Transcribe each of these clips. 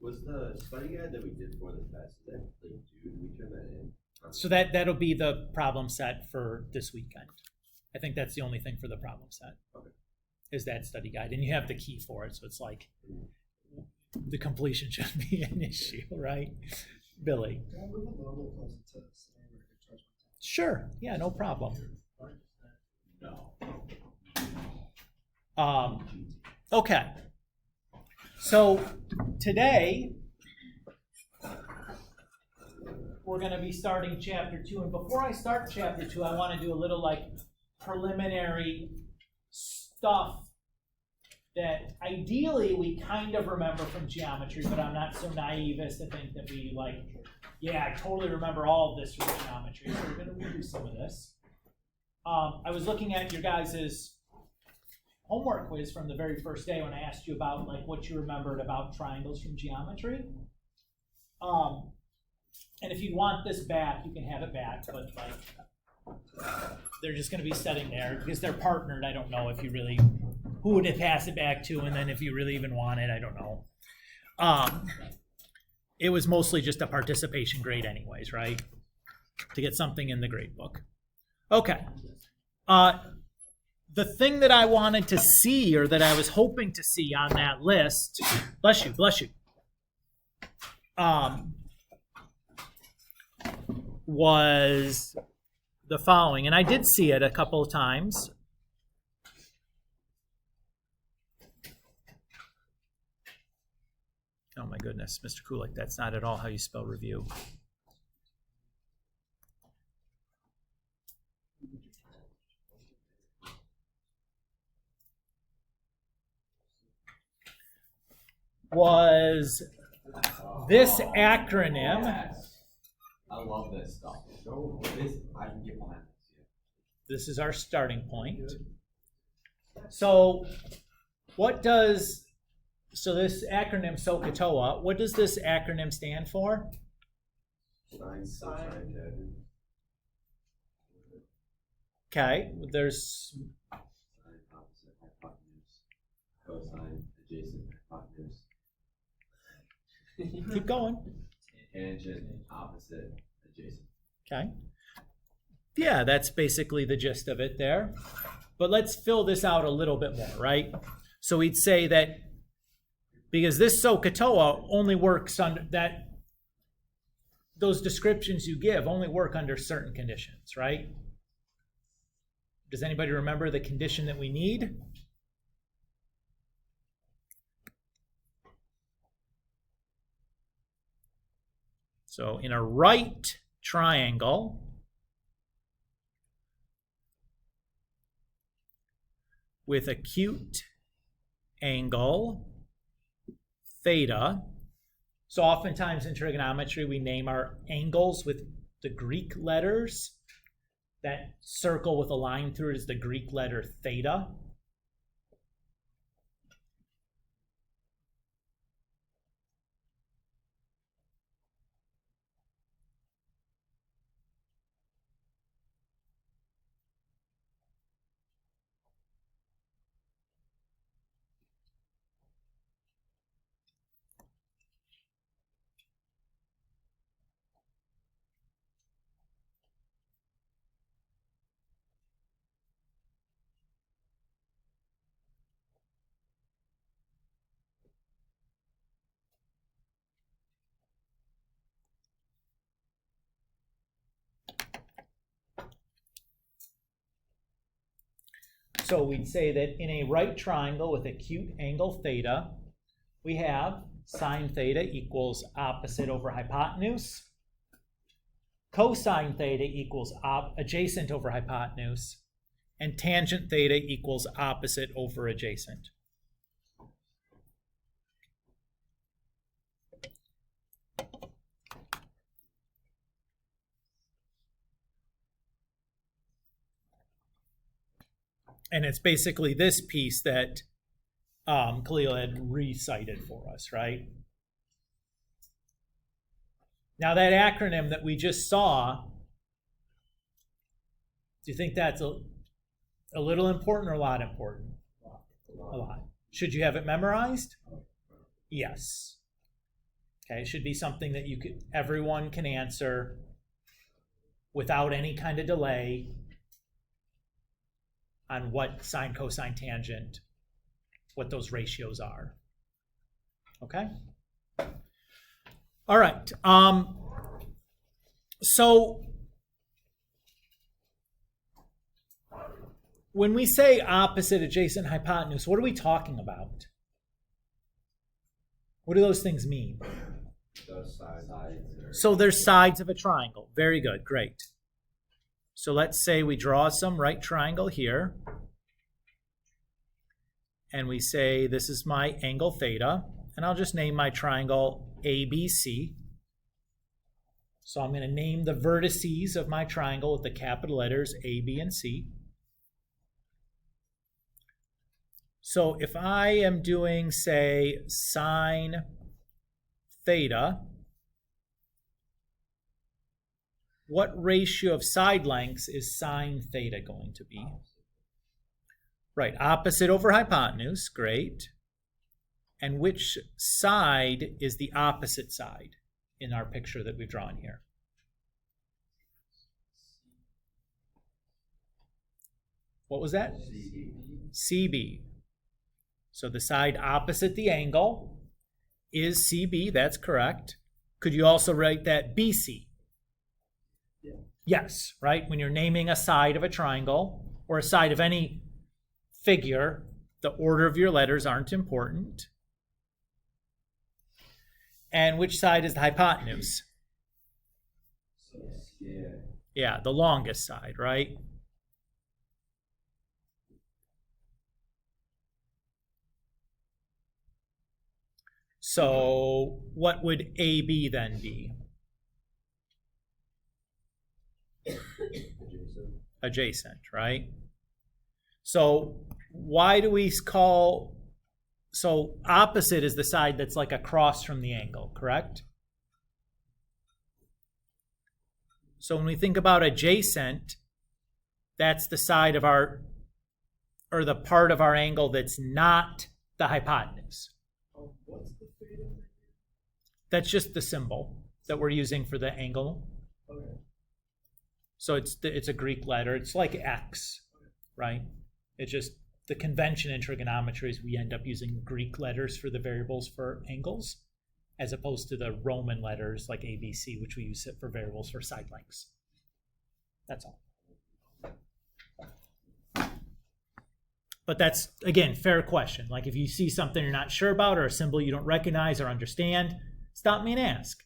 Was the study guide that we did for the test, is that like due? Did we turn that in? So that'll be the problem set for this weekend. I think that's the only thing for the problem set. Okay. Is that study guide, and you have the key for it, so it's like the completion shouldn't be an issue, right, Billy? Can I move a little closer to the scenario to charge my time? Sure. Yeah, no problem. No. Okay. So today we're going to be starting chapter 2, and before I start chapter 2, I want to do a little like preliminary stuff that ideally we kind of remember from geometry, but I'm not so naive as to think that we like, yeah, I totally remember all of this from geometry, so we're going to redo some of this. I was looking at your guys' homework quiz from the very first day when I asked you about like what you remembered about triangles from geometry. And if you want this back, you can have it back, but like they're just going to be sitting there because they're partnered. I don't know if you really, who would it pass it back to, and then if you really even want it, I don't know. It was mostly just a participation grade anyways, right? To get something in the grade book. Okay. The thing that I wanted to see, or that I was hoping to see on that list, bless you, was the following, and I did see it a couple of times. Oh my goodness, Mr. Kulik, that's not at all how you spell review. Was this acronym? I love this stuff. I can get behind this. This is our starting point. So this acronym SOHCAHTOA, what does this acronym stand for? Sine. Okay, there's Sine, opposite, hypotenuse, cosine, adjacent, hypotenuse. keep going. Tangent, opposite, adjacent. Okay. Yeah, that's basically the gist of it there. But let's fill this out a little bit more, right? So we'd say that because this SOHCAHTOA only works under that, those descriptions you give only work under certain conditions, right? Does anybody remember the condition that we need? So in a right triangle, with acute angle theta, so oftentimes in trigonometry we name our angles with the Greek letters. That circle with a line through it is the Greek letter theta. So we'd say that in a right triangle with acute angle theta, we have sine theta equals opposite over hypotenuse, cosine theta equals adjacent over hypotenuse, and tangent theta equals opposite over adjacent. And it's basically this piece that Khalil had recited for us, right? Now that acronym that we just saw, do you think that's a little important or a lot important? A lot. Should you have it memorized? Yes. Okay, it should be something that everyone can answer without any kind of delay on what sine, cosine, tangent, what those ratios are. Okay? All right. So when we say opposite, adjacent, hypotenuse, what are we talking about? What do those things mean? Those sides. So they're sides of a triangle. Very good, great. So let's say we draw some right triangle here. And we say this is my angle theta. And I'll just name my triangle ABC. So I'm going to name the vertices of my triangle with the capital letters A, B, and C. So if I am doing, say, sine theta, what ratio of side lengths is sine theta going to be? Right, opposite over hypotenuse, great. And which side is the opposite side in our picture that we've drawn here? What was that? CB. So the side opposite the angle is CB, that's correct. Could you also write that BC? Yeah. Yes, right? When you're naming a side of a triangle or a side of any figure, the order of your letters aren't important. And which side is the hypotenuse? Yeah, the longest side, right? So what would AB then be? Adjacent, right? So why do we call, so opposite is the side that's like across from the angle, correct? So when we think about adjacent, that's the side of our, or the part of our angle that's not the hypotenuse. What's the theta? That's just the symbol that we're using for the angle. Okay. So it's a Greek letter. It's like X, right? It's just the convention in trigonometry is we end up using Greek letters for the variables for angles, as opposed to the Roman letters like ABC, which we use for variables for side lengths. That's all. But that's, again, fair question. Like if you see something you're not sure about or a symbol you don't recognize or understand, stop me and ask.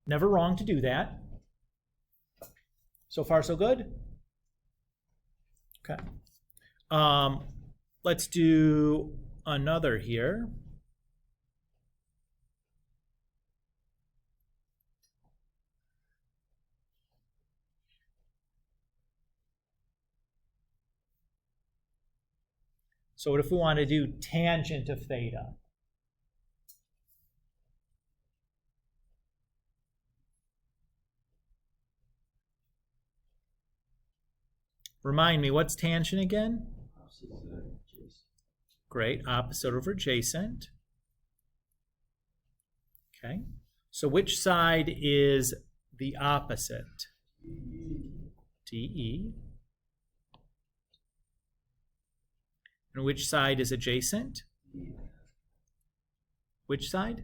Never wrong to do that. So far, so good? Okay. Let's do another here. So what if we want to do tangent of theta? Remind me, what's tangent again? Great, opposite over adjacent. Okay, so which side is the opposite? DE. And which side is adjacent? Which side?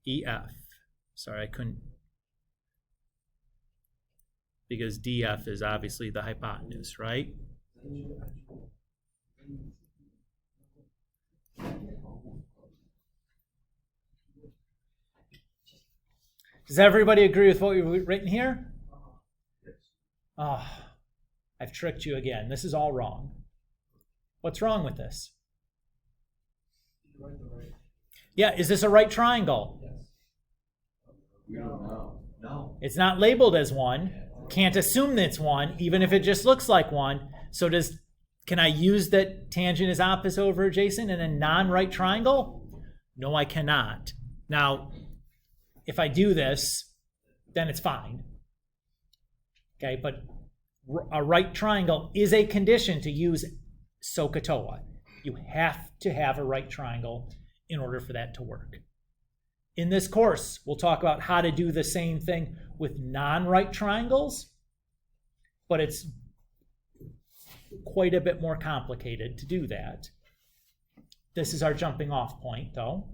EF. Sorry, I couldn't. Because DF is obviously the hypotenuse, right? Does everybody agree with what we've written here? Oh, I've tricked you again. This is all wrong. What's wrong with this? Yeah, is this a right triangle? Yes. We don't know. No. It's not labeled as one. Can't assume that it's one, even if it just looks like one. So can I use that tangent is opposite over adjacent in a non-right triangle? No, I cannot. Now, if I do this, then it's fine. Okay, but a right triangle is a condition to use SOHCAHTOA. You have to have a right triangle in order for that to work. In this course, we'll talk about how to do the same thing with non-right triangles, but it's quite a bit more complicated to do that. This is our jumping off point, though.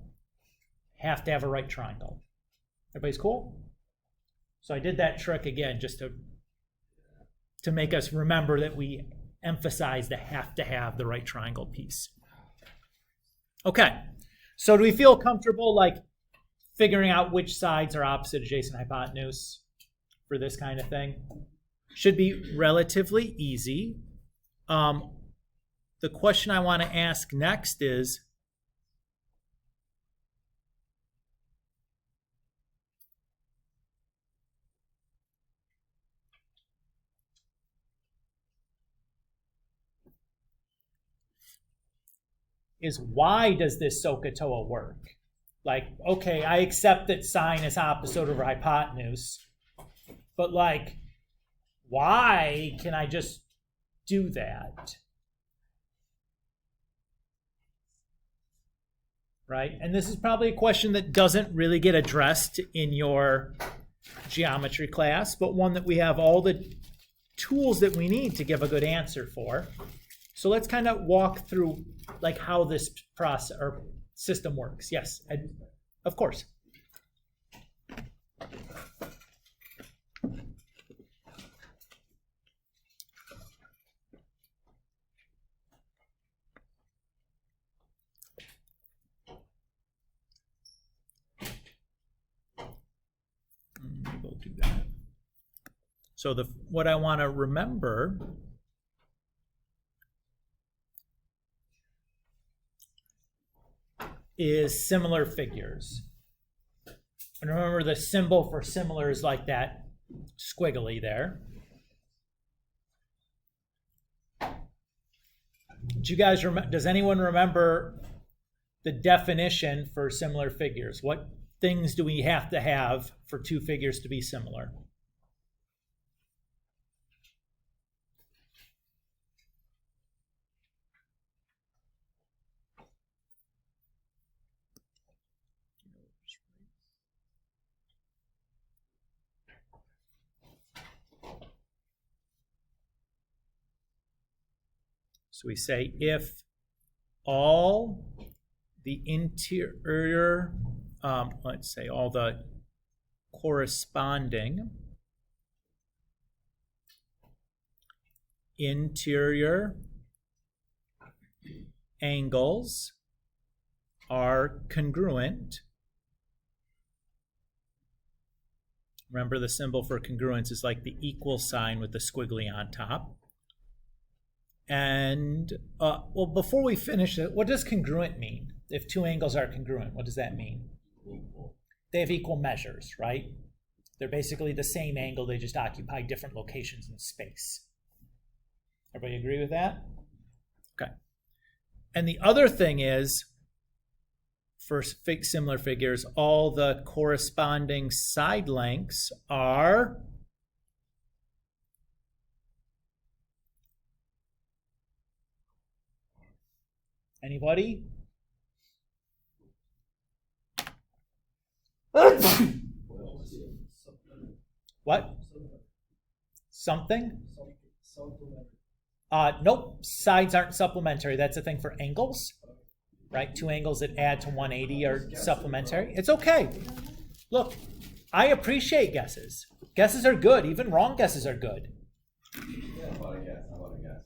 Have to have a right triangle. Everybody's cool? So I did that trick again just to make us remember that we emphasize the have to have the right triangle piece. Okay, so do we feel comfortable like figuring out which sides are opposite, adjacent, hypotenuse for this kind of thing? Should be relatively easy. The question I want to ask next is, why does this SOHCAHTOA work? Like, okay, I accept that sine is opposite over hypotenuse, but like, why can I just do that? Right? And this is probably a question that doesn't really get addressed in your geometry class, but one that we have all the tools that we need to give a good answer for. So let's kind of walk through like how this process or system works. Yes, of course. We'll do that. So what I want to remember is similar figures. And remember the symbol for similar is like that squiggly there. Do you guys does anyone remember the definition for similar figures? What things do we have to have for two figures to be similar? So we say if all the interior, let's say all the corresponding interior angles are congruent. Remember the symbol for congruence is like the equal sign with the squiggly on top. And, well, before we finish it, what does congruent mean? If two angles are congruent, what does that mean? They have equal measures, right? They're basically the same angle, they just occupy different locations in space. Everybody agree with that? Okay. And the other thing is, for similar figures, all the corresponding side lengths are anybody? What? Something? Nope, sides aren't supplementary. That's a thing for angles, right? Two angles that add to 180 are supplementary. It's okay. Look, I appreciate guesses. Guesses are good. Even wrong guesses are good. Yeah, how about a guess? How about a guess?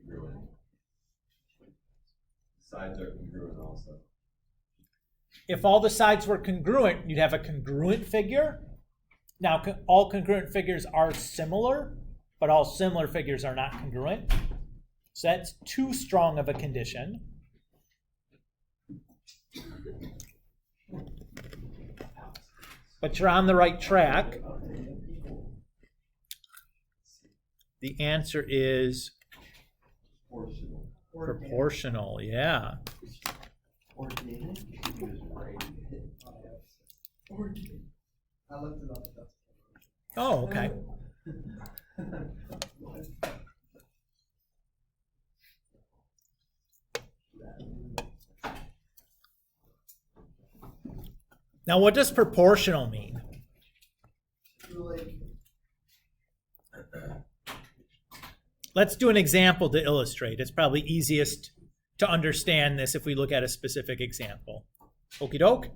Congruent. Sides are congruent also. If all the sides were congruent, you'd have a congruent figure. Now, all congruent figures are similar, but all similar figures are not congruent. So that's too strong of a condition. But you're on the right track. The answer is proportional, yeah. Organic? I looked it up. Oh, okay. Now, what does proportional mean? Like, Let's do an example to illustrate. It's probably easiest to understand this if we look at a specific example. Okie doke?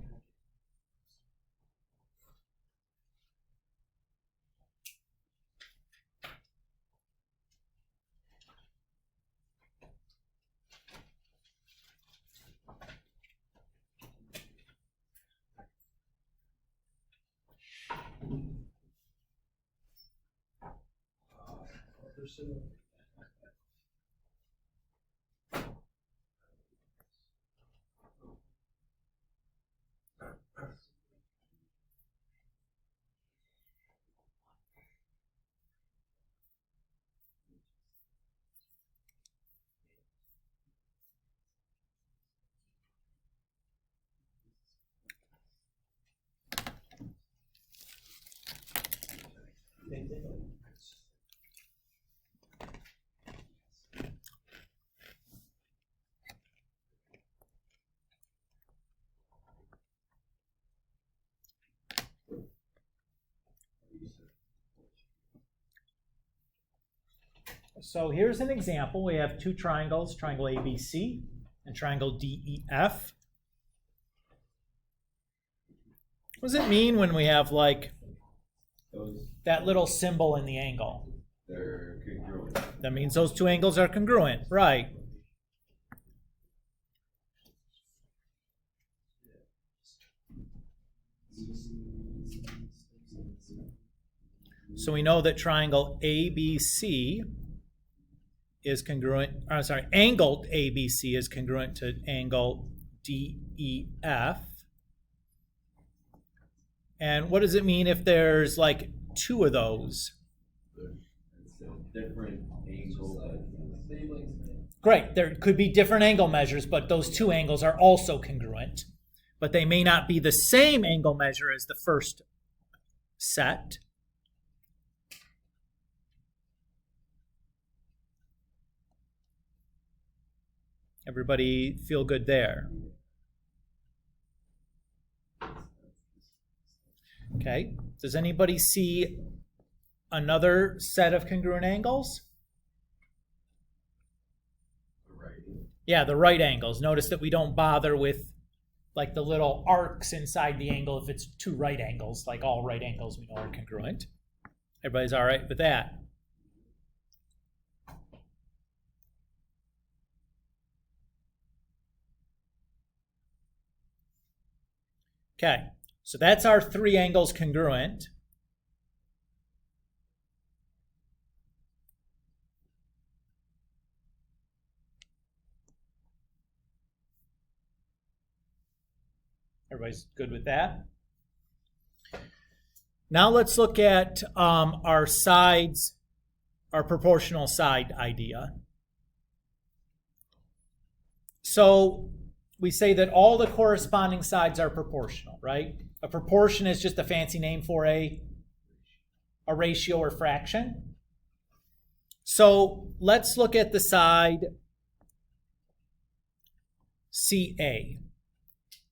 So here's an example. We have two triangles, triangle ABC and triangle DEF. What does it mean when we have like that little symbol in the angle? They're congruent. That means those two angles are congruent, right? So we know that triangle ABC is congruent, or sorry, angle ABC is congruent to angle DEF. And what does it mean if there's like two of those? It's a different angle. Great, there could be different angle measures, but those two angles are also congruent. But they may not be the same angle measure as the first set. Everybody feel good there? Okay, does anybody see another set of congruent angles? Yeah, the right angles. Notice that we don't bother with like the little arcs inside the angle if it's two right angles, like all right angles we know are congruent. Everybody's all right with that? Okay, so that's our three angles congruent. Everybody's good with that? Now let's look at our sides, our proportional side idea. So we say that all the corresponding sides are proportional, right? A proportion is just a fancy name for a ratio or fraction. So let's look at the side CA.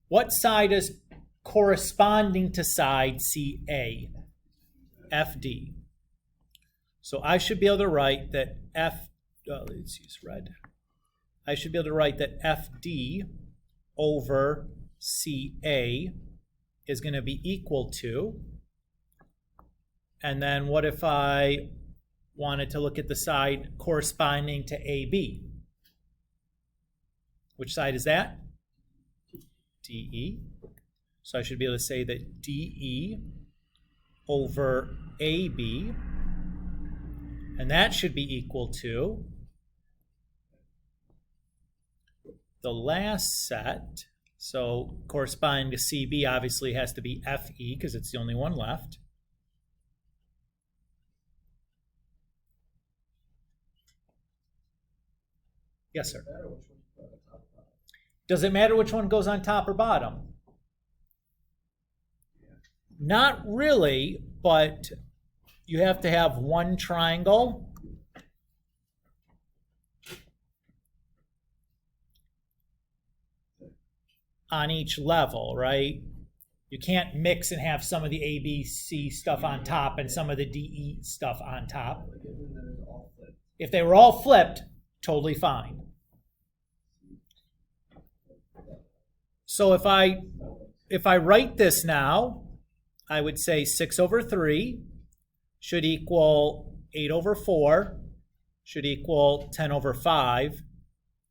What side is corresponding to side CA? FD. So I should be able to write that let's use red. I should be able to write that FD over CA is going to be equal to, and then what if I wanted to look at the side corresponding to AB? Which side is that? DE. So I should be able to say that DE over AB, and that should be equal to the last set. So corresponding to CB obviously has to be FE because it's the only one left. Yes, sir. Does it matter which one goes on top or bottom? Not really, but you have to have one triangle on each level, right? You can't mix and have some of the ABC stuff on top and some of the DE stuff on top. If they were all flipped, totally fine. So if I write this now, I would say 6 over 3 should equal 8 over 4, should equal 10 over 5.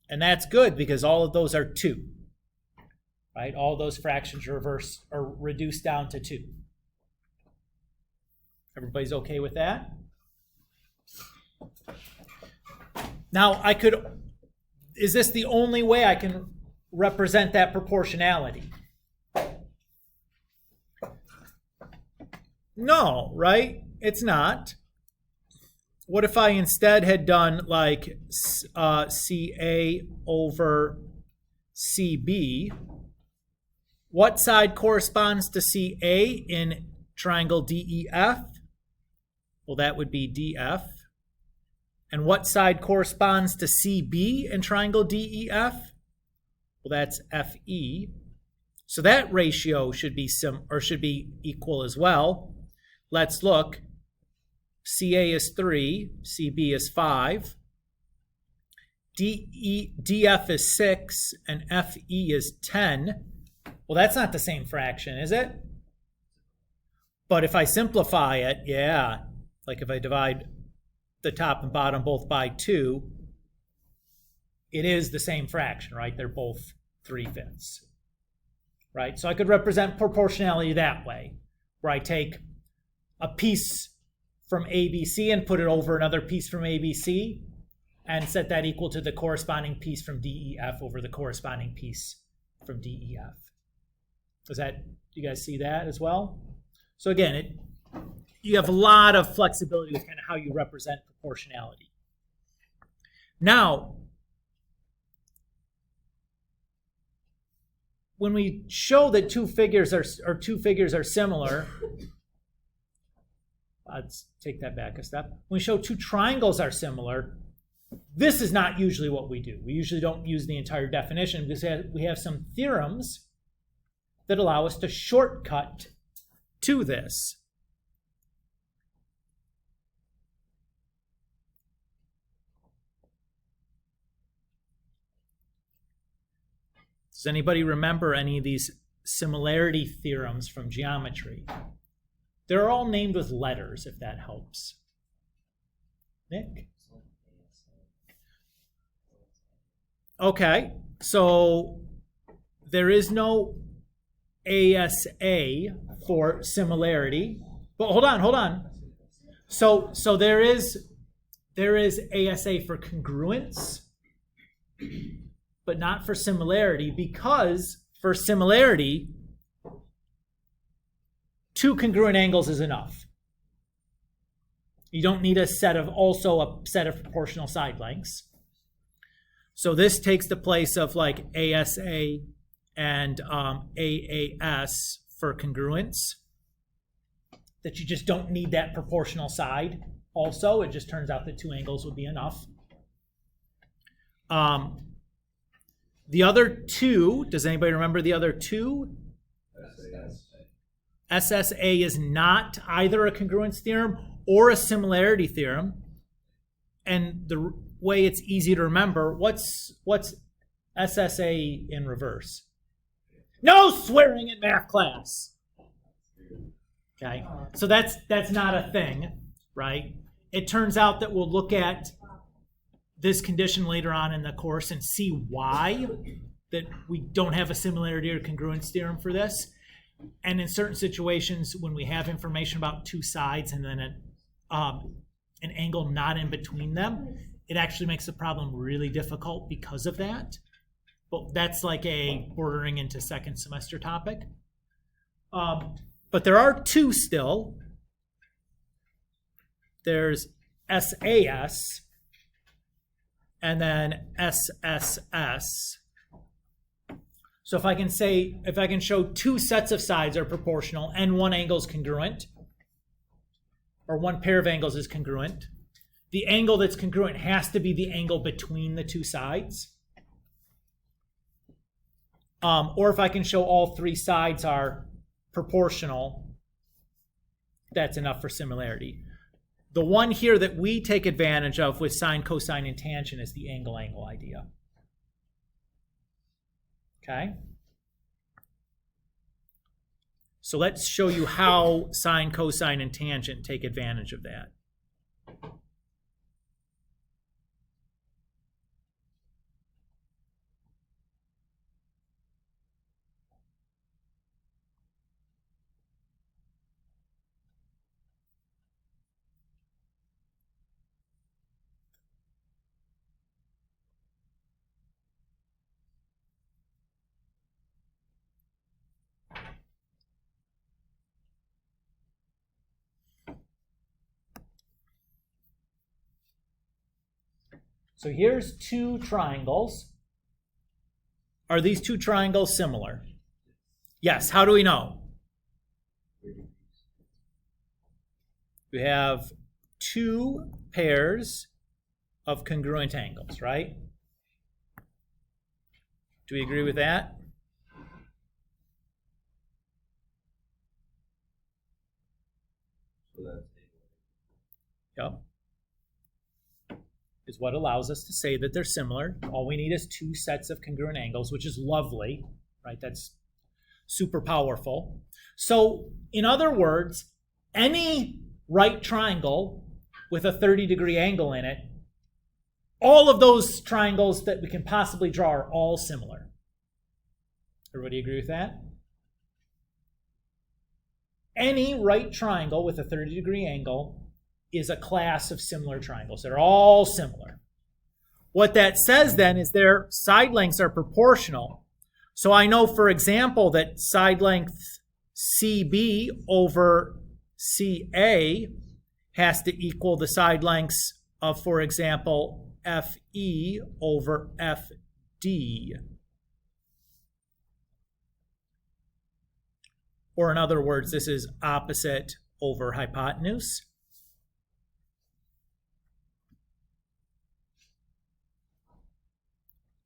And that's good because all of those are 2. Right? All those fractions are reduced down to 2. Everybody's okay with that? Now, is this the only way I can represent that proportionality? No, right? It's not. What if I instead had done like CA over CB? What side corresponds to CA in triangle DEF? Well, that would be DF. And what side corresponds to CB in triangle DEF? Well, that's FE. So that ratio should be equal as well. Let's look. CA is 3, CB is 5. DF is 6, and FE is 10. Well, that's not the same fraction, is it? But if I simplify it, yeah, like if I divide the top and bottom both by 2, it is the same fraction, right? They're both 3/5, right? So I could represent proportionality that way, where I take a piece from ABC and put it over another piece from ABC and set that equal to the corresponding piece from DEF over the corresponding piece from DEF. You guys see that as well? So again, you have a lot of flexibility with kind of how you represent proportionality. Now, when we show that two figures are similar, let's take that back a step. When we show two triangles are similar, this is not usually what we do. We usually don't use the entire definition because we have some theorems that allow us to shortcut to this. Does anybody remember any of these similarity theorems from geometry? They're all named with letters, if that helps. Nick? Okay, so there is no ASA for similarity. But hold on. So there is ASA for congruence, but not for similarity, because for similarity, 2 congruent angles is enough. You don't need a set of proportional side lengths. So this takes the place of like ASA and AAS for congruence, that you just don't need that proportional side. Also, it just turns out that 2 angles would be enough. The other 2, does anybody remember the other 2? SSA is not either a congruence theorem or a similarity theorem. And the way it's easy to remember, what's SSA in reverse? No swearing in math class. Okay, so that's not a thing, right? It turns out that we'll look at this condition later on in the course and see why that we don't have a similarity or congruence theorem for this. And in certain situations, when we have information about 2 sides and then an angle not in between them, it actually makes the problem really difficult because of that. But that's like a bordering into second semester topic. But there are 2 still. There's SAS and then SSS. So if I can show 2 sets of sides are proportional and 1 angle is congruent, or 1 pair of angles is congruent, the angle that's congruent has to be the angle between the 2 sides. Or if I can show all 3 sides are proportional, that's enough for similarity. The one here that we take advantage of with sine, cosine, and tangent is the angle-angle idea. Okay? So let's show you how sine, cosine, and tangent take advantage of that. So here's two triangles. Are these two triangles similar? Yes. How do we know? We have two pairs of congruent angles, right? Do we agree with that? Yep. Is what allows us to say that they're similar. All we need is two sets of congruent angles, which is lovely, right? That's super powerful. So, in other words, any right triangle with a 30-degree angle in it, all of those triangles that we can possibly draw are all similar. Everybody agree with that? Any right triangle with a 30-degree angle is a class of similar triangles. They're all similar. What that says then is their side lengths are proportional. So I know, for example, that side length CB over CA has to equal the side lengths of, for example, FE over FD. Or in other words, this is opposite over hypotenuse.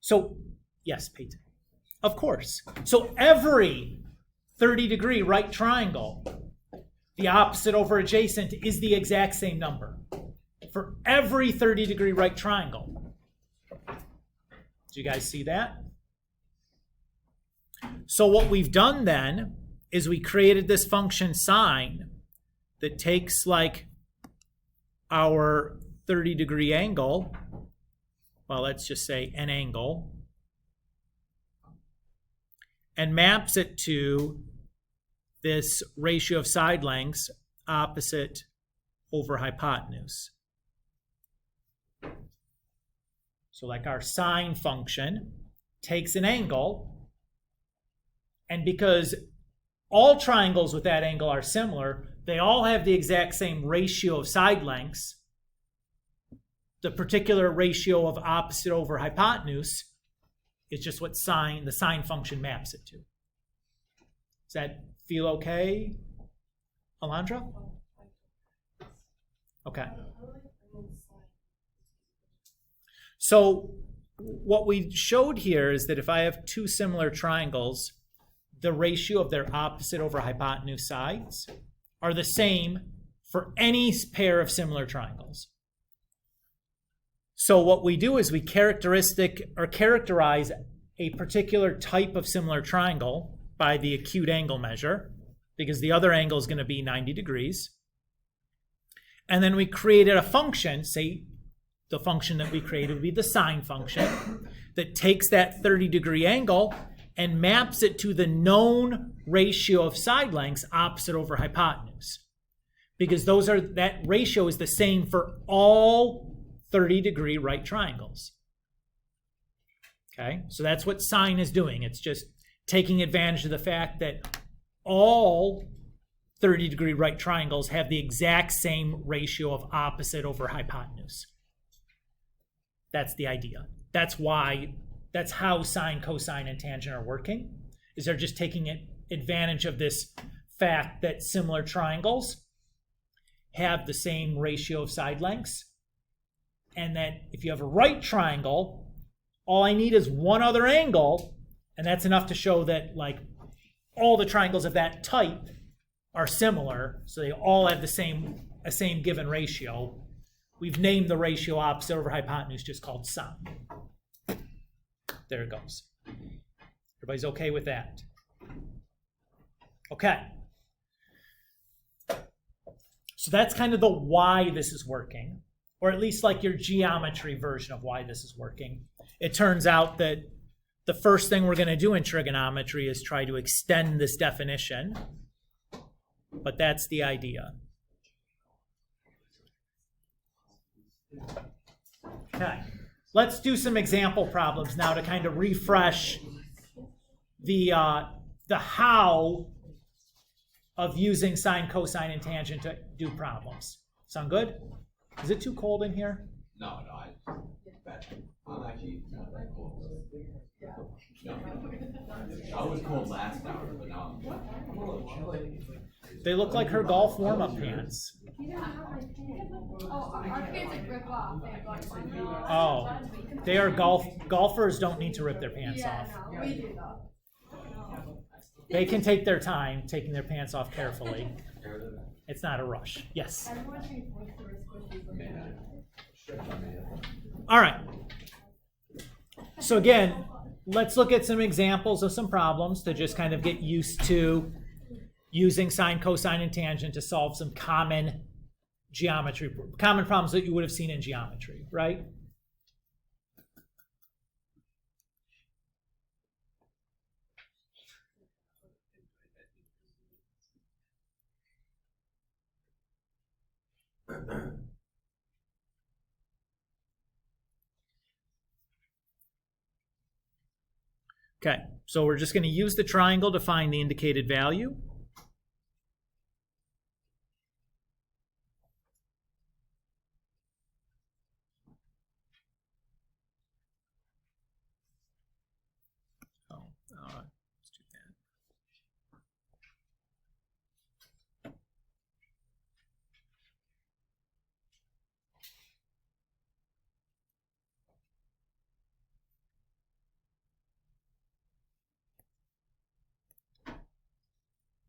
So, yes, Peyton. Of course. So every 30-degree right triangle, the opposite over adjacent is the exact same number. For every 30-degree right triangle. Do you guys see that? So what we've done then is we created this function sine that takes like our 30-degree angle, well, let's just say an angle, and maps it to this ratio of side lengths, opposite over hypotenuse. So like our sine function takes an angle, and because all triangles with that angle are similar, they all have the exact same ratio of side lengths. The particular ratio of opposite over hypotenuse is just what the sine function maps it to. Does that feel okay, Alondra? Okay. So what we showed here is that if I have two similar triangles, the ratio of their opposite over hypotenuse sides are the same for any pair of similar triangles. So what we do is we characterize a particular type of similar triangle by the acute angle measure, because the other angle is going to be 90 degrees. And then we created a function, say the function that we created would be the sine function, that takes that 30-degree angle and maps it to the known ratio of side lengths opposite over hypotenuse. Because that ratio is the same for all 30-degree right triangles. Okay, so that's what sine is doing. It's just taking advantage of the fact that all 30-degree right triangles have the exact same ratio of opposite over hypotenuse. That's the idea. That's how sine, cosine, and tangent are working, is they're just taking advantage of this fact that similar triangles have the same ratio of side lengths, and that if you have a right triangle, all I need is one other angle, and that's enough to show that like all the triangles of that type are similar, so they all have the same given ratio. We've named the ratio opposite over hypotenuse, just called sine. There it goes. Everybody's okay with that? Okay. So that's kind of the why this is working, or at least like your geometry version of why this is working. It turns out that the first thing we're going to do in trigonometry is try to extend this definition, but that's the idea. Okay, let's do some example problems now to kind of refresh the how of using sine, cosine, and tangent to do problems. Sound good? Is it too cold in here? No, I'm actually not that cold. No. I was cold last hour, but now I'm a little chilly. They look like her golf warm-up pants. Oh, our pants like rip off. They have like Oh, they are golfers don't need to rip their pants off. no, we do though. They can take their time taking their pants off carefully. It's not a rush. Yes. All right. So again, let's look at some examples of some problems to just kind of get used to using sine, cosine, and tangent to solve some common problems that you would have seen in geometry, right? Okay, so we're just going to use the triangle to find the indicated value. Let's do that.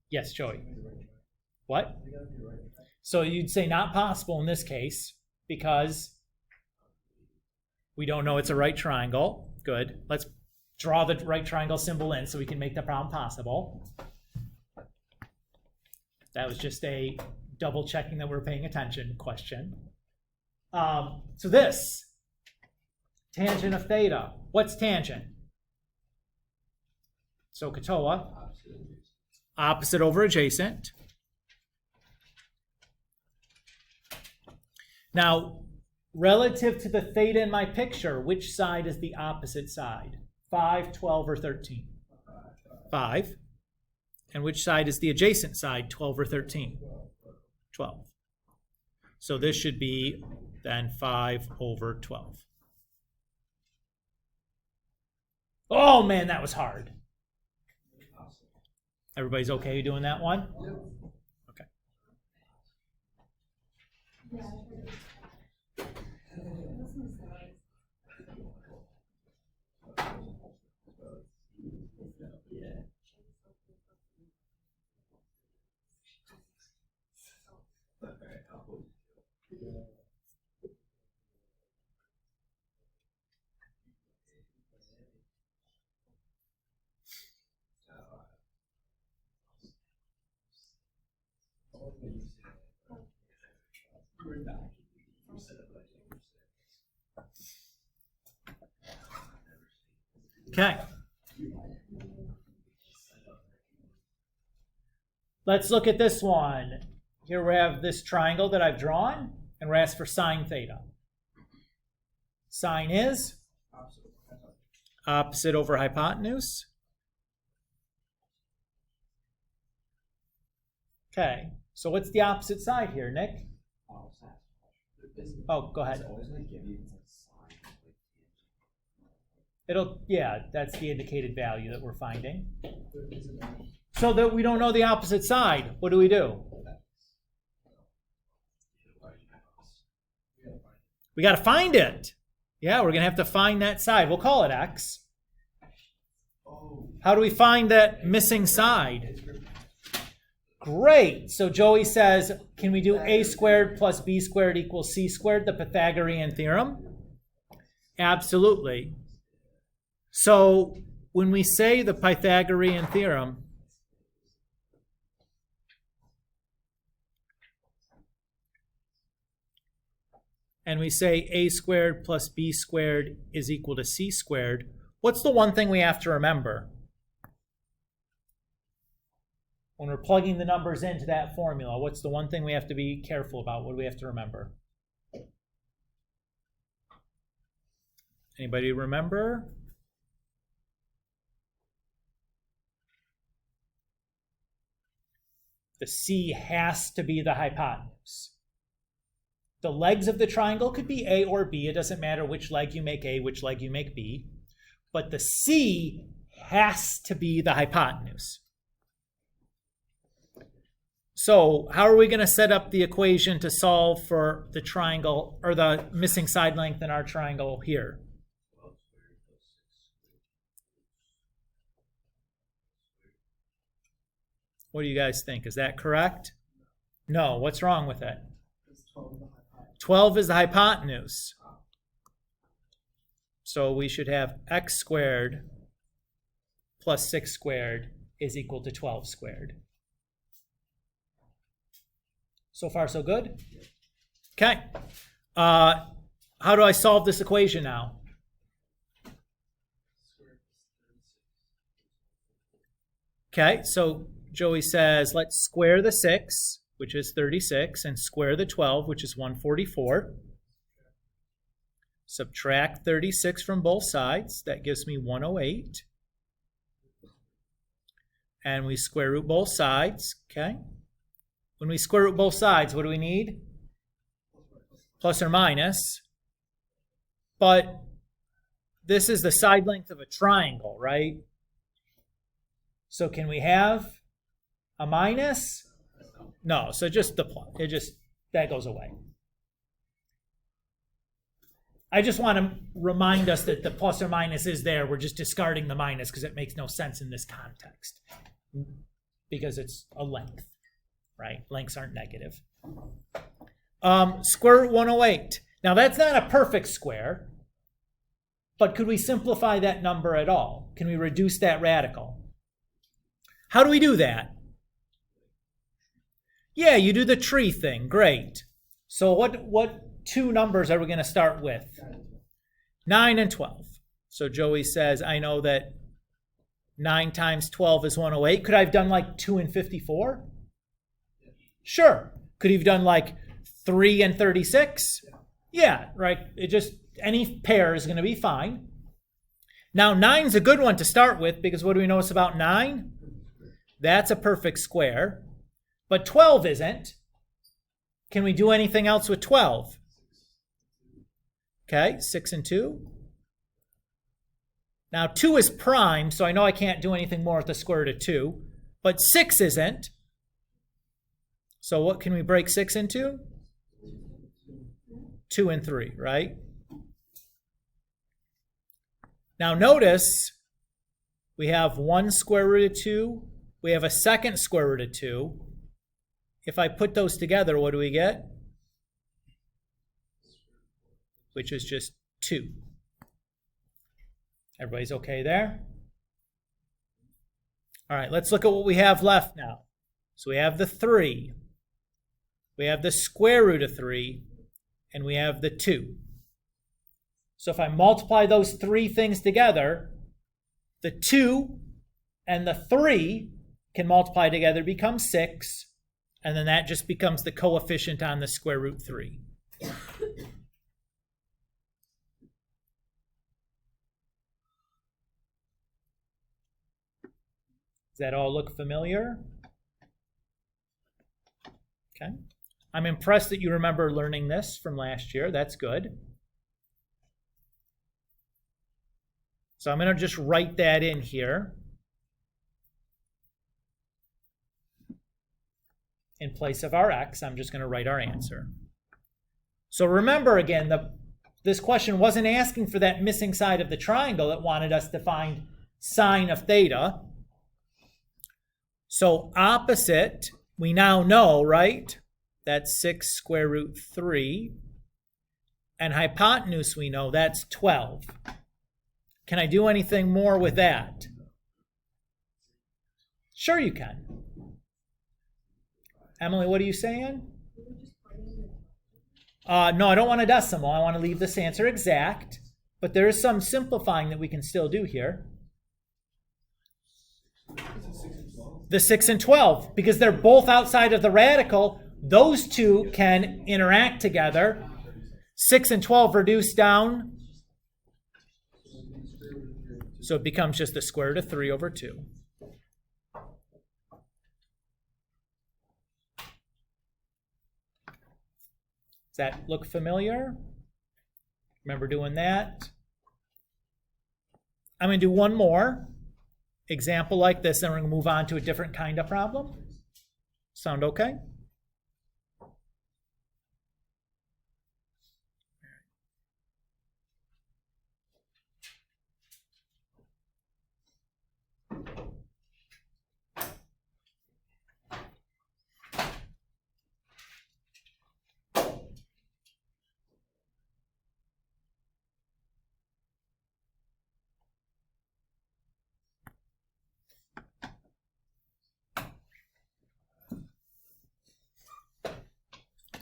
Yes, Joey. What? So you'd say not possible in this case because we don't know it's a right triangle. Good. Let's draw the right triangle symbol in so we can make the problem possible. That was just a double checking that we're paying attention question. So this, tangent of theta. What's tangent? So Katoa. Opposite over adjacent. Now, relative to the theta in my picture, which side is the opposite side? 5, 12, or 13? 5. And which side is the adjacent side, 12 or 13? 12. So this should be then 5 over 12. Oh man, that was hard. Everybody's okay doing that one? Okay. Okay. Let's look at this one. Here we have this triangle that I've drawn, and we're asked for sine theta. Sine is opposite over hypotenuse. Okay, so what's the opposite side here, Nick? Oh, go ahead. Yeah, that's the indicated value that we're finding. So that we don't know the opposite side, what do we do? We got to find it. Yeah, we're going to have to find that side. We'll call it x. How do we find that missing side? Great. So Joey says, can we do a squared plus b squared equals c squared, the Pythagorean theorem? Absolutely. So when we say the Pythagorean theorem, and we say a squared plus b squared is equal to c squared, what's the one thing we have to remember? When we're plugging the numbers into that formula, what's the one thing we have to be careful about? What do we have to remember? Anybody remember? The C has to be the hypotenuse. The legs of the triangle could be A or B. It doesn't matter which leg you make A, which leg you make B. But the C has to be the hypotenuse. So how are we going to set up the equation to solve for the triangle or the missing side length in our triangle here? What do you guys think? Is that correct? No. What's wrong with it? 12 is the hypotenuse. So we should have x squared plus 6 squared is equal to 12 squared. So far, so good? Okay. How do I solve this equation now? Okay, so Joey says, let's square the 6, which is 36, and square the 12, which is 144. Subtract 36 from both sides. That gives me 108. And we square root both sides, okay? When we square root both sides, what do we need? Plus or minus. But this is the side length of a triangle, right? So can we have a minus? No, so just the plus. That goes away. I just want to remind us that the plus or minus is there. We're just discarding the minus because it makes no sense in this context. Because it's a length, right? Lengths aren't negative. Square root 108. Now that's not a perfect square, but could we simplify that number at all? Can we reduce that radical? How do we do that? Yeah, you do the tree thing. Great. So what two numbers are we going to start with? 9 and 12. So Joey says, I know that 9 times 12 is 108. Could I have done like 2 and 54? Sure. Could he have done like 3 and 36? Yeah, right. Any pair is going to be fine. Now 9's a good one to start with because what do we notice about 9? That's a perfect square. But 12 isn't. Can we do anything else with 12? Okay, 6 and 2. Now 2 is prime, so I know I can't do anything more with the square root of 2. But 6 isn't. So what can we break 6 into? 2 and 3, right? Now notice we have 1 square root of 2. We have a second square root of 2. If I put those together, what do we get? Which is just 2. Everybody's okay there? All right, let's look at what we have left now. So we have the 3. We have the square root of 3. And we have the 2. So if I multiply those 3 things together, the 2 and the 3 can multiply together, become 6. And then that just becomes the coefficient on the square root 3. Does that all look familiar? Okay. I'm impressed that you remember learning this from last year. That's good. So I'm going to just write that in here. In place of our x, I'm just going to write our answer. So remember again, this question wasn't asking for that missing side of the triangle. It wanted us to find sine of theta. So opposite, we now know, right? That's 6 square root 3. And hypotenuse, we know, that's 12. Can I do anything more with that? Sure you can. Emily, what are you saying? No, I don't want a decimal. I want to leave this answer exact. But there is some simplifying that we can still do here. The 6 and 12, because they're both outside of the radical, those two can interact together. 6 and 12 reduce down, so it becomes just the square root of 3 over 2. Does that look familiar? Remember doing that? I'm going to do one more example like this, and we're going to move on to a different kind of problem. Sound okay?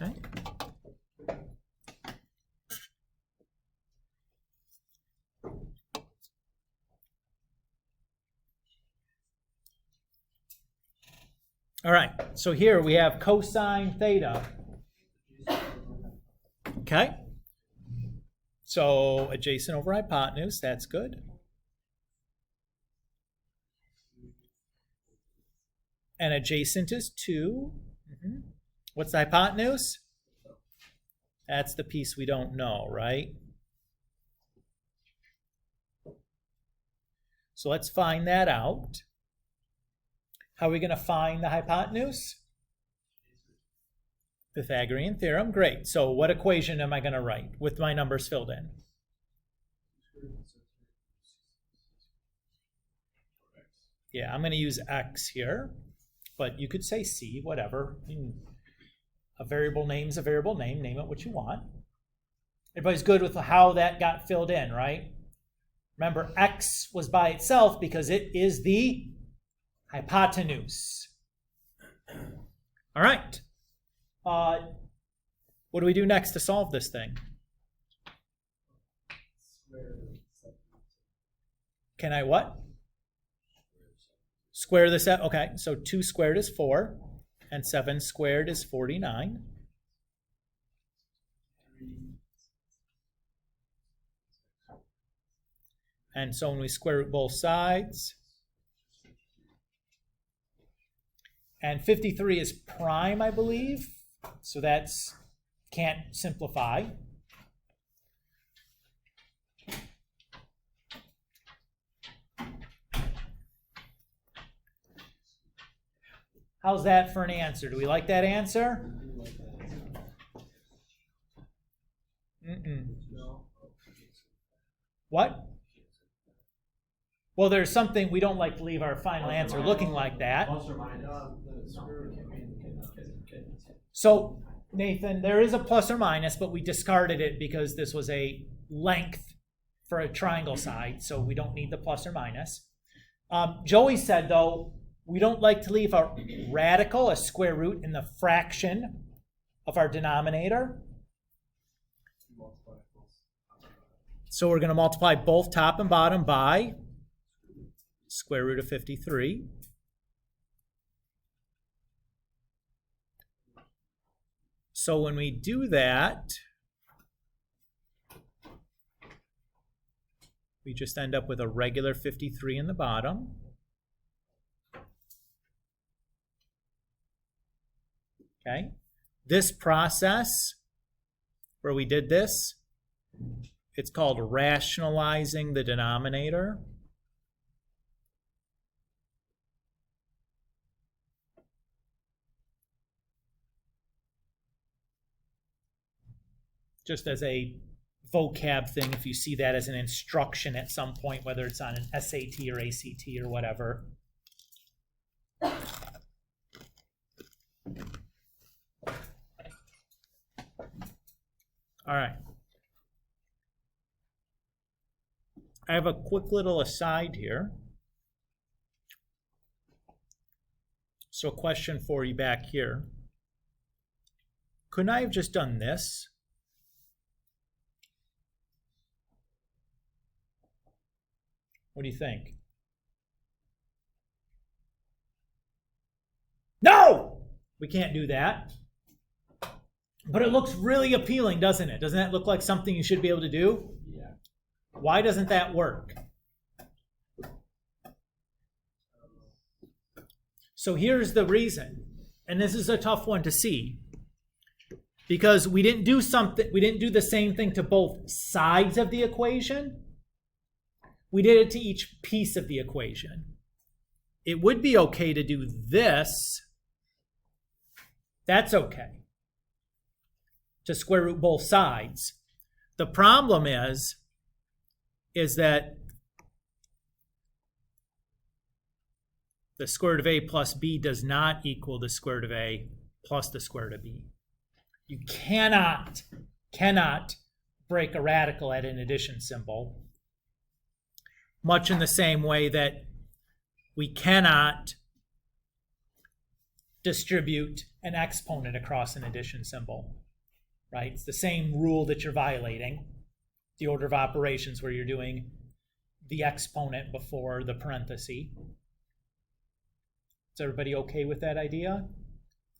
Okay. All right, so here we have cosine theta. Okay. So adjacent over hypotenuse, that's good. And adjacent is 2. What's the hypotenuse? That's the piece we don't know, right? So let's find that out. How are we going to find the hypotenuse? Pythagorean theorem. Great. So what equation am I going to write with my numbers filled in? Yeah, I'm going to use x here, but you could say c, whatever. A variable name's a variable name. Name it what you want. Everybody's good with how that got filled in, right? Remember, x was by itself because it is the hypotenuse. All right. What do we do next to solve this thing? Can I what? Square this out. Okay, so 2 squared is 4, and 7 squared is 49. And so when we square root both sides, and 53 is prime, I believe, so that's can't simplify. How's that for an answer? Do we like that answer? What? Well, there's something we don't like to leave our final answer looking like that. Plus or minus. So, Nathan, there is a plus or minus, but we discarded it because this was a length for a triangle side, so we don't need the plus or minus. Joey said, though, we don't like to leave a radical, a square root, in the fraction of our denominator. So we're going to multiply both top and bottom by square root of 53. So when we do that, we just end up with a regular 53 in the bottom. Okay. This process where we did this, it's called rationalizing the denominator. Just as a vocab thing if you see that as an instruction at some point, whether it's on an SAT or ACT or whatever. All right. I have a quick little aside here. So a question for you back here. Couldn't I have just done this? What do you think? No! We can't do that. But it looks really appealing, doesn't it? Doesn't that look like something you should be able to do? Yeah. Why doesn't that work? So here's the reason, and this is a tough one to see, because we didn't do the same thing to both sides of the equation. We did it to each piece of the equation. It would be okay to do this. That's okay. To square root both sides. The problem is that the square root of a plus b does not equal the square root of a plus the square root of b. You cannot break a radical at an addition symbol, much in the same way that we cannot distribute an exponent across an addition symbol, right? It's the same rule that you're violating, the order of operations where you're doing the exponent before the parenthesis. Is everybody okay with that idea?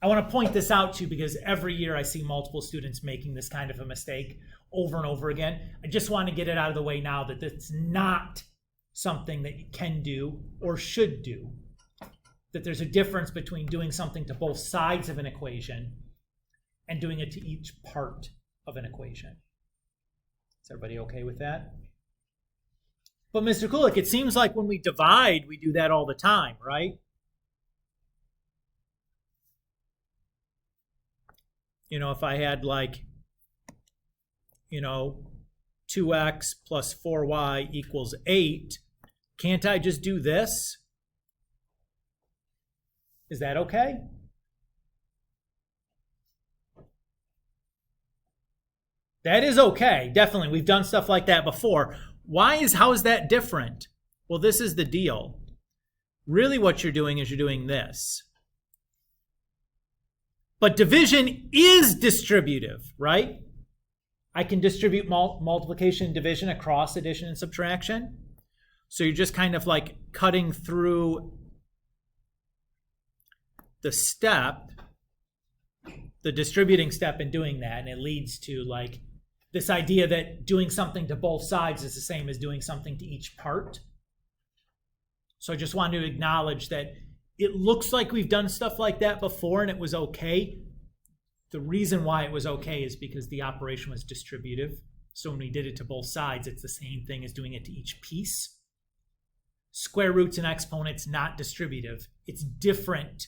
I want to point this out to you because every year I see multiple students making this kind of a mistake over and over again. I just want to get it out of the way now that it's not something that you can do or should do. That there's a difference between doing something to both sides of an equation and doing it to each part of an equation. Is everybody okay with that? But Mr. Kulik, it seems like when we divide, we do that all the time, right? You know, if I had like, 2x plus 4y equals 8, can't I just do this? Is that okay? That is okay, definitely. We've done stuff like that before. How is that different? Well, this is the deal. Really what you're doing is you're doing this. But division is distributive, right? I can distribute multiplication and division across addition and subtraction. So you're just kind of like cutting through the step, the distributing step, and doing that. And it leads to like this idea that doing something to both sides is the same as doing something to each part. So I just wanted to acknowledge that it looks like we've done stuff like that before and it was okay. The reason why it was okay is because the operation was distributive. So when we did it to both sides, it's the same thing as doing it to each piece. Square roots and exponents, not distributive. It's different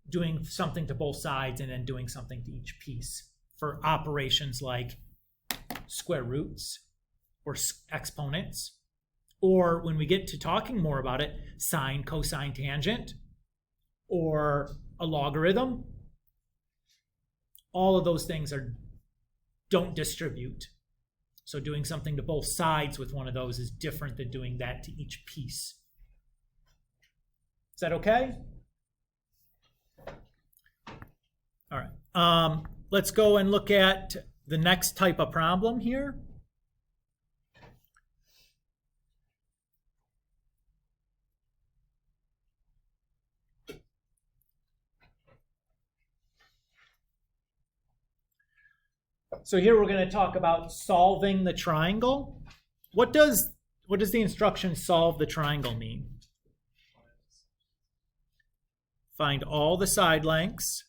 doing something to both sides and then doing something to each piece for operations like square roots or exponents. Or when we get to talking more about it, sine, cosine, tangent, or a logarithm. All of those things don't distribute. So doing something to both sides with one of those is different than doing that to each piece. Is that okay? All right. Let's go and look at the next type of problem here. So here we're going to talk about solving the triangle. What does the instruction solve the triangle mean? Find all the side lengths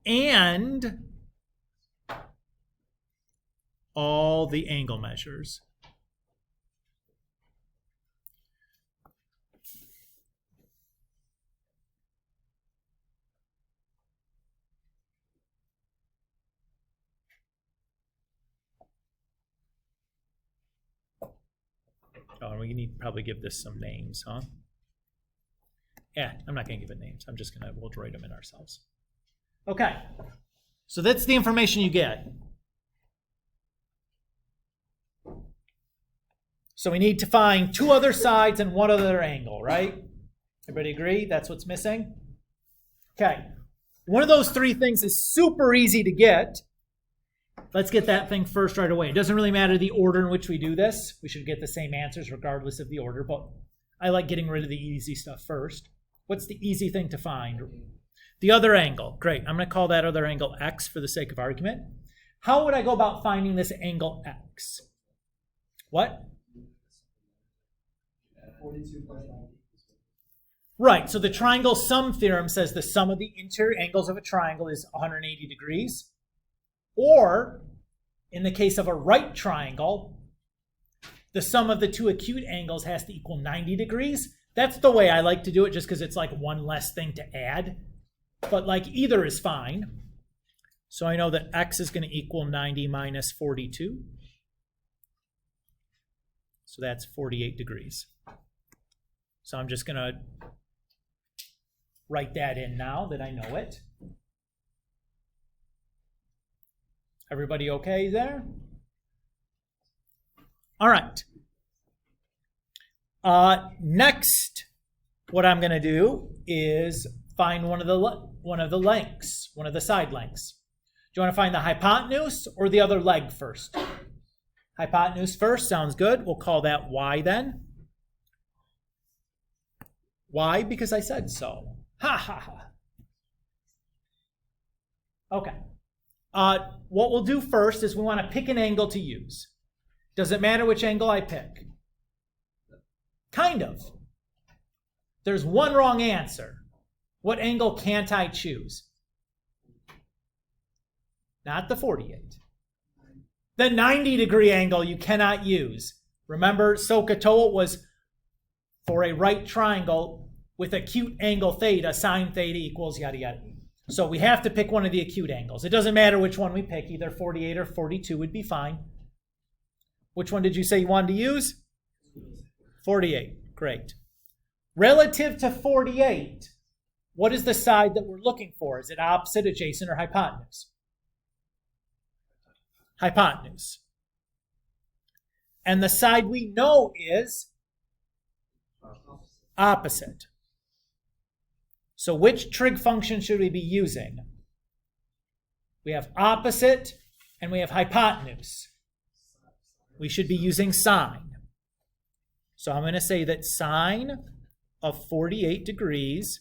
and all the angle measures. and we need to probably give this some names, huh? Yeah, I'm not going to give it names. We'll write them in ourselves. Okay, so that's the information you get. So we need to find two other sides and one other angle, right? Everybody agree? That's what's missing? Okay, one of those three things is super easy to get. Let's get that thing first right away. It doesn't really matter the order in which we do this. We should get the same answers regardless of the order, but I like getting rid of the easy stuff first. What's the easy thing to find? The other angle. Great. I'm going to call that other angle x for the sake of argument. How would I go about finding this angle x? What? 42 plus 90. Right. So the triangle sum theorem says the sum of the interior angles of a triangle is 180 degrees. Or, in the case of a right triangle, the sum of the two acute angles has to equal 90 degrees. That's the way I like to do it, just because it's like one less thing to add. But like either is fine. So I know that x is going to equal 90 minus 42. So that's 48 degrees. So I'm just going to write that in now that I know it. Everybody okay there? All right. Next, what I'm going to do is find one of the lengths, one of the side lengths. Do you want to find the hypotenuse or the other leg first? Hypotenuse first, sounds good. We'll call that y then. Why? Because I said so. Ha ha ha. Okay. What we'll do first is we want to pick an angle to use. Does it matter which angle I pick? Kind of. There's one wrong answer. What angle can't I choose? Not the 48. The 90-degree angle you cannot use. Remember, SOHCAHTOA was for a right triangle with acute angle theta, sine theta equals yada yada. So we have to pick one of the acute angles. It doesn't matter which one we pick. Either 48 or 42 would be fine. Which one did you say you wanted to use? 48. Great. Relative to 48, what is the side that we're looking for? Is it opposite, adjacent, or hypotenuse? Hypotenuse. And the side we know is opposite. So which trig function should we be using? We have opposite and we have hypotenuse. We should be using sine. So I'm going to say that sine of 48 degrees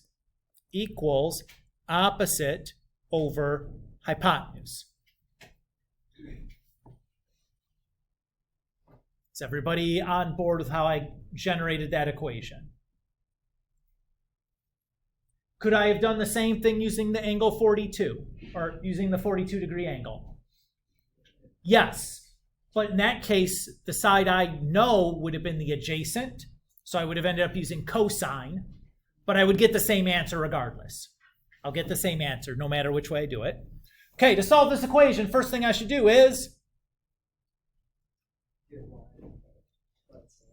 equals opposite over hypotenuse. Is everybody on board with how I generated that equation? Could I have done the same thing using the angle 42, or using the 42-degree angle? Yes, but in that case, the side I know would have been the adjacent, so I would have ended up using cosine, but I would get the same answer regardless. I'll get the same answer no matter which way I do it. Okay, to solve this equation, first thing I should do is,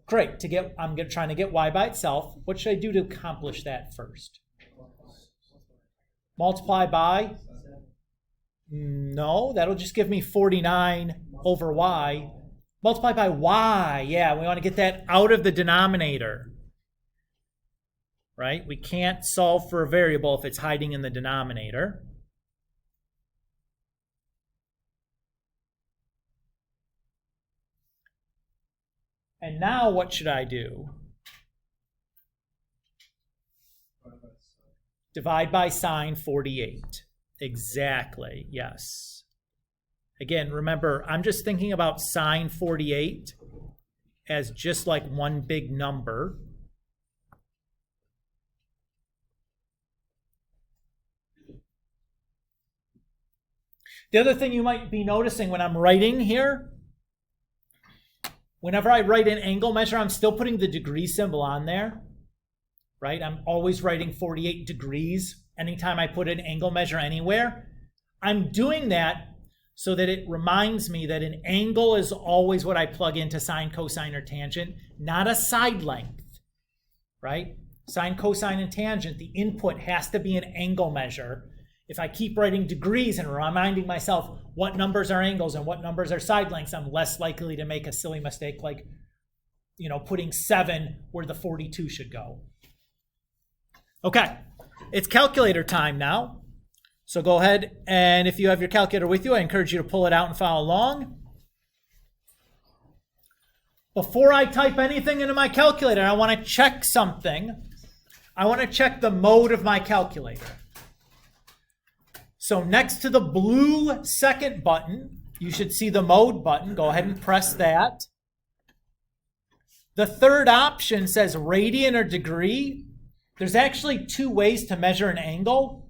great, I'm trying to get y by itself. What should I do to accomplish that first? Multiply by? No, that'll just give me 49 over y. Multiply by y. Yeah, we want to get that out of the denominator. Right? We can't solve for a variable if it's hiding in the denominator. And now what should I do? Divide by sine 48. Exactly, yes. Again, remember, I'm just thinking about sine 48 as just like one big number. The other thing you might be noticing when I'm writing here, whenever I write an angle measure, I'm still putting the degree symbol on there. Right? I'm always writing 48 degrees anytime I put an angle measure anywhere. I'm doing that so that it reminds me that an angle is always what I plug into sine, cosine, or tangent, not a side length, right? Sine, cosine, and tangent, the input has to be an angle measure. If I keep writing degrees and reminding myself what numbers are angles and what numbers are side lengths, I'm less likely to make a silly mistake like, putting 7 where the 42 should go. Okay, it's calculator time now. So go ahead, and if you have your calculator with you, I encourage you to pull it out and follow along. Before I type anything into my calculator, I want to check something. I want to check the mode of my calculator. So next to the blue second button, you should see the mode button. Go ahead and press that. The third option says radian or degree. There's actually 2 ways to measure an angle.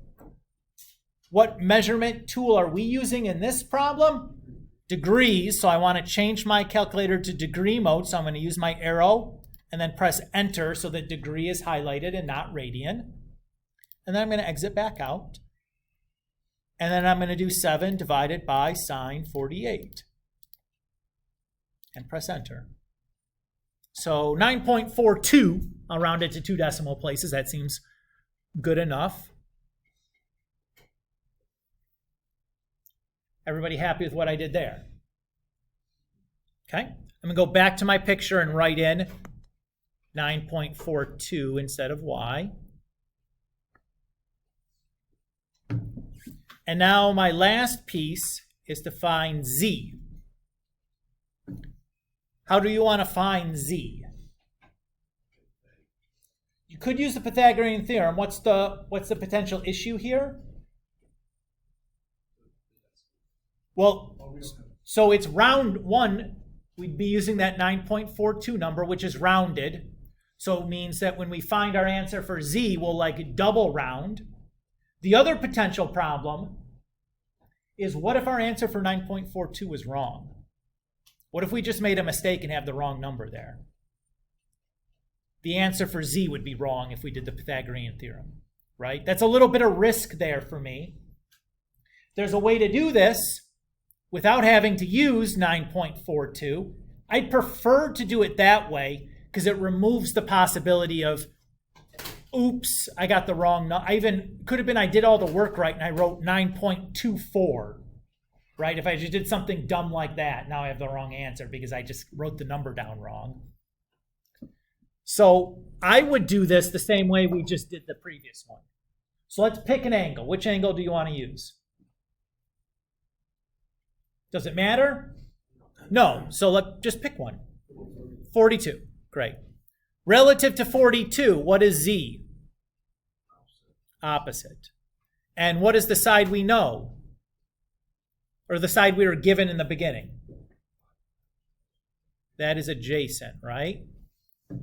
What measurement tool are we using in this problem? Degrees, so I want to change my calculator to degree mode, so I'm going to use my arrow and then press enter so that degree is highlighted and not radian. And then I'm going to exit back out. And then I'm going to do 7 divided by sine 48. And press enter. So 9.42, I'll round it to 2 decimal places. That seems good enough. Everybody happy with what I did there? Okay, I'm going to go back to my picture and write in 9.42 instead of y. And now my last piece is to find z. How do you want to find z? You could use the Pythagorean theorem. What's the potential issue here? Well, so it's round 1. We'd be using that 9.42 number, which is rounded. So it means that when we find our answer for z, we'll double round. The other potential problem is, what if our answer for 9.42 was wrong? What if we just made a mistake and have the wrong number there? The answer for z would be wrong if we did the Pythagorean theorem, right? That's a little bit of risk there for me. There's a way to do this without having to use 9.42. I'd prefer to do it that way because it removes the possibility of, oops, I got the wrong number. I did all the work right and I wrote 9.24, right? If I just did something dumb like that, now I have the wrong answer because I just wrote the number down wrong. So I would do this the same way we just did the previous one. So let's pick an angle. Which angle do you want to use? Does it matter? No, so let's just pick one. 42, great. Relative to 42, what is z? Opposite. And what is the side we know? Or the side we were given in the beginning? That is adjacent, right?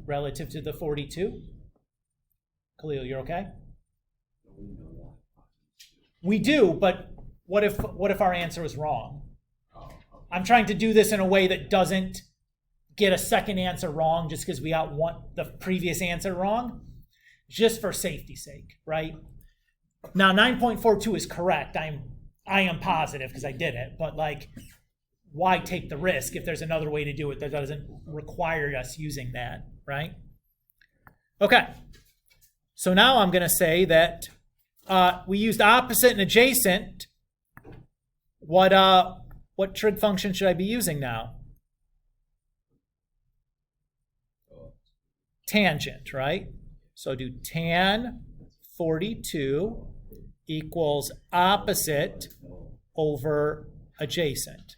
Relative to the 42. Khalil, you're okay? We do, but what if our answer was wrong? I'm trying to do this in a way that doesn't get a second answer wrong just because we got the previous answer wrong, just for safety's sake, right? Now 9.42 is correct. I am positive because I did it, but why take the risk if there's another way to do it that doesn't require us using that, right? Okay, so now I'm going to say that we used opposite and adjacent. What trig function should I be using now? Tangent, right? So do tan 42 equals opposite over adjacent.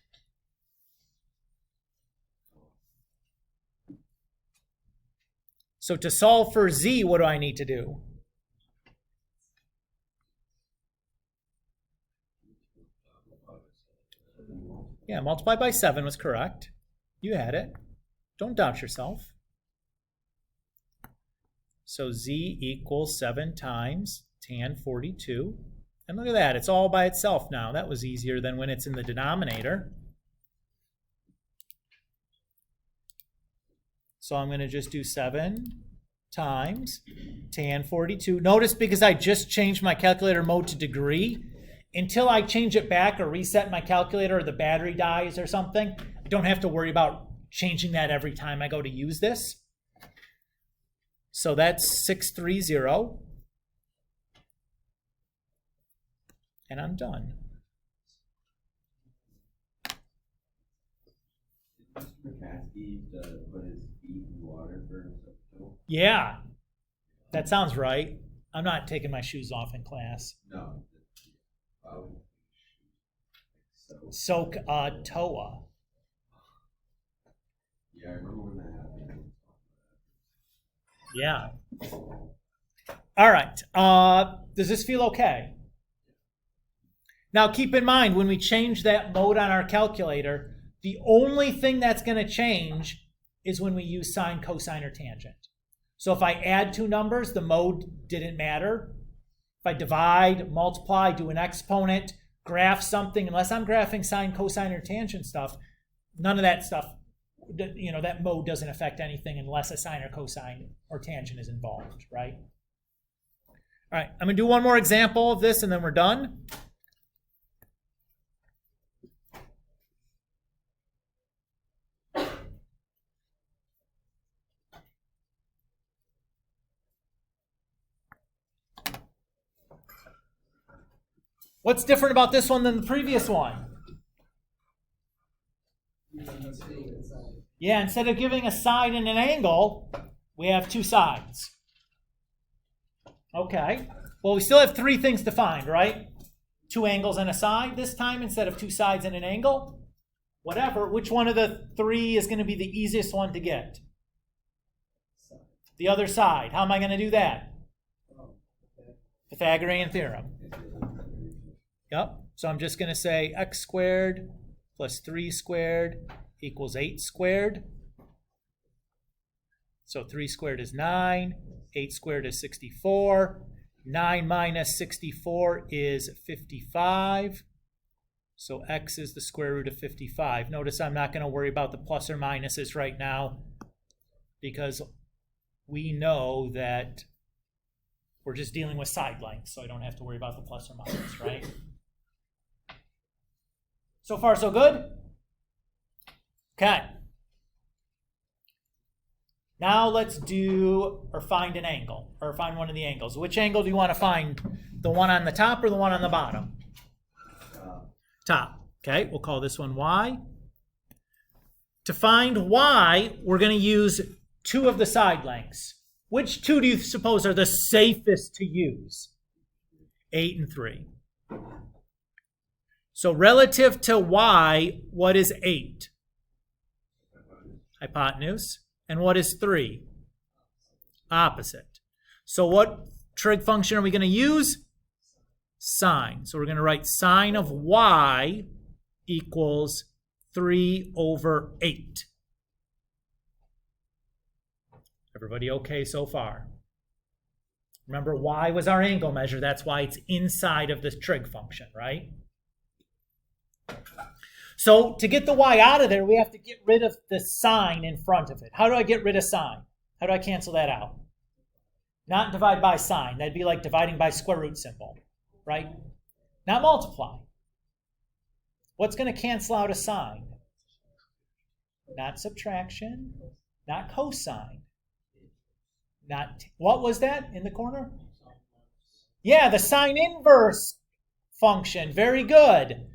So to solve for z, what do I need to do? Yeah, multiply by 7 was correct. You had it. Don't doubt yourself. So z equals 7 times tan 42. And look at that, it's all by itself now. That was easier than when it's in the denominator. So I'm going to just do 7 times tan 42. Notice because I just changed my calculator mode to degree, until I change it back or reset my calculator or the battery dies or something, I don't have to worry about changing that every time I go to use this. So that's 630. And I'm done. Mr. McCaskey put his feet in water for Yeah, that sounds right. I'm not taking my shoes off in class. No. Soak Toa. Yeah, I remember when that happened. Yeah. All right. Does this feel okay? Now keep in mind, when we change that mode on our calculator, the only thing that's going to change is when we use sine, cosine, or tangent. So if I add two numbers, the mode didn't matter. If I divide, multiply, do an exponent, graph something, unless I'm graphing sine, cosine, or tangent stuff, none of that stuff, that mode doesn't affect anything unless a sine or cosine or tangent is involved, right? All right, I'm going to do one more example of this and then we're done. What's different about this one than the previous one? Yeah, instead of giving a side and an angle, we have two sides. Okay. Well, we still have three things defined, right? Two angles and a side this time instead of two sides and an angle. Whatever. Which one of the three is going to be the easiest one to get? The other side. How am I going to do that? Pythagorean theorem. Yep. So I'm just going to say x squared plus 3 squared equals 8 squared. So 3 squared is 9. 8 squared is 64. 9 minus 64 is 55. So x is the square root of 55. Notice I'm not going to worry about the plus or minuses right now because we know that we're just dealing with side lengths, so I don't have to worry about the plus or minus, right? So far, so good? Okay. Now let's do, or find an angle, or find one of the angles. Which angle do you want to find? The one on the top or the one on the bottom? Top. Okay, we'll call this one y. To find y, we're going to use two of the side lengths. Which two do you suppose are the safest to use? 8 and 3. So relative to y, what is 8? Hypotenuse. And what is 3? Opposite. So what trig function are we going to use? Sine. So we're going to write sine of y equals 3 over 8. Everybody okay so far? Remember, y was our angle measure. That's why it's inside of this trig function, right? So to get the y out of there, we have to get rid of the sign in front of it. How do I get rid of sign? How do I cancel that out? Not divide by sign. That'd be like dividing by square root symbol, right? Not multiply. What's going to cancel out a sign? Not subtraction, not cosine. Not, what was that in the corner? Yeah, the sine inverse function. Very good.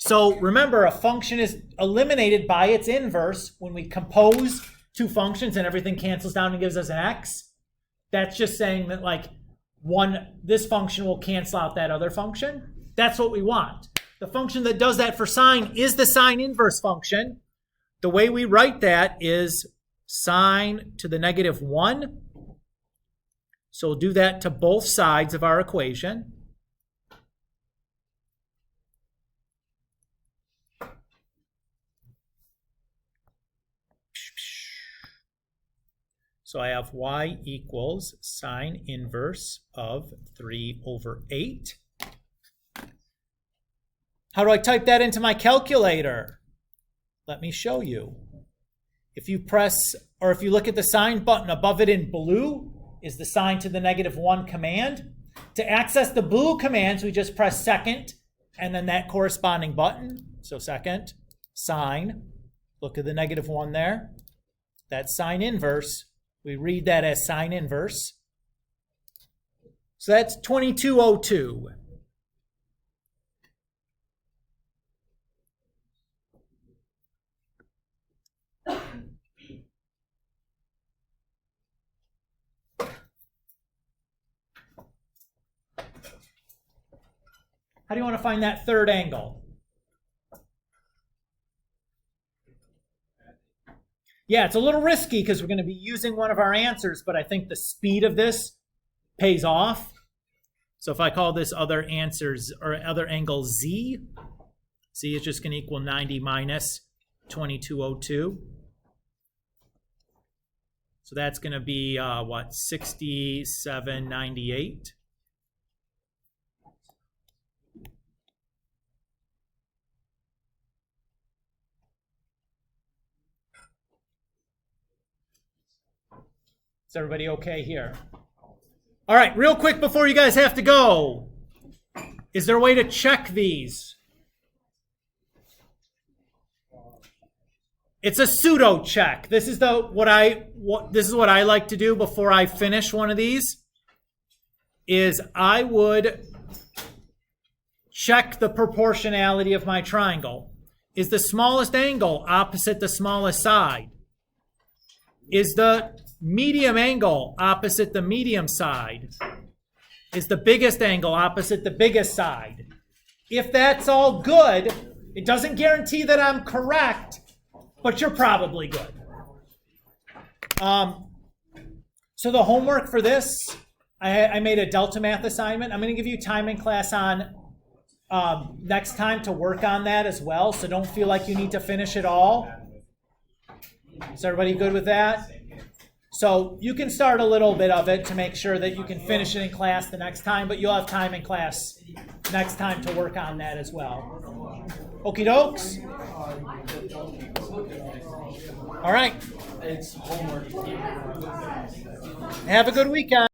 So remember, a function is eliminated by its inverse when we compose two functions and everything cancels down and gives us an x. That's just saying that this function will cancel out that other function. That's what we want. The function that does that for sine is the sine inverse function. The way we write that is sine to the negative 1. So we'll do that to both sides of our equation. So I have y equals sine inverse of 3 over 8. How do I type that into my calculator? Let me show you. If you press, or if you look at the sign button above it in blue, is the sine to the negative 1 command. To access the blue commands, we just press second and then that corresponding button, so second, sine, look at the -1 there. That sine inverse, we read that as sine inverse. So that's 2202. How do you want to find that third angle? Yeah, it's a little risky because we're going to be using one of our answers, but I think the speed of this pays off. So if I call this other answers or other angle Z, Z is just going to equal 90 minus 2202. So that's going to be, 6798. Is everybody okay here? All right, real quick before you guys have to go, is there a way to check these? It's a pseudo check. This is what I like to do before I finish one of these. Is I would check the proportionality of my triangle. Is the smallest angle opposite the smallest side? Is the medium angle opposite the medium side? Is the biggest angle opposite the biggest side? If that's all good, it doesn't guarantee that I'm correct, but you're probably good. So the homework for this, I made a Delta Math assignment. I'm going to give you time in class on next time to work on that as well, so don't feel like you need to finish it all. Is everybody good with that? So you can start a little bit of it to make sure that you can finish it in class the next time, but you'll have time in class next time to work on that as well. Okie dokes? All right. It's homework. Have a good weekend.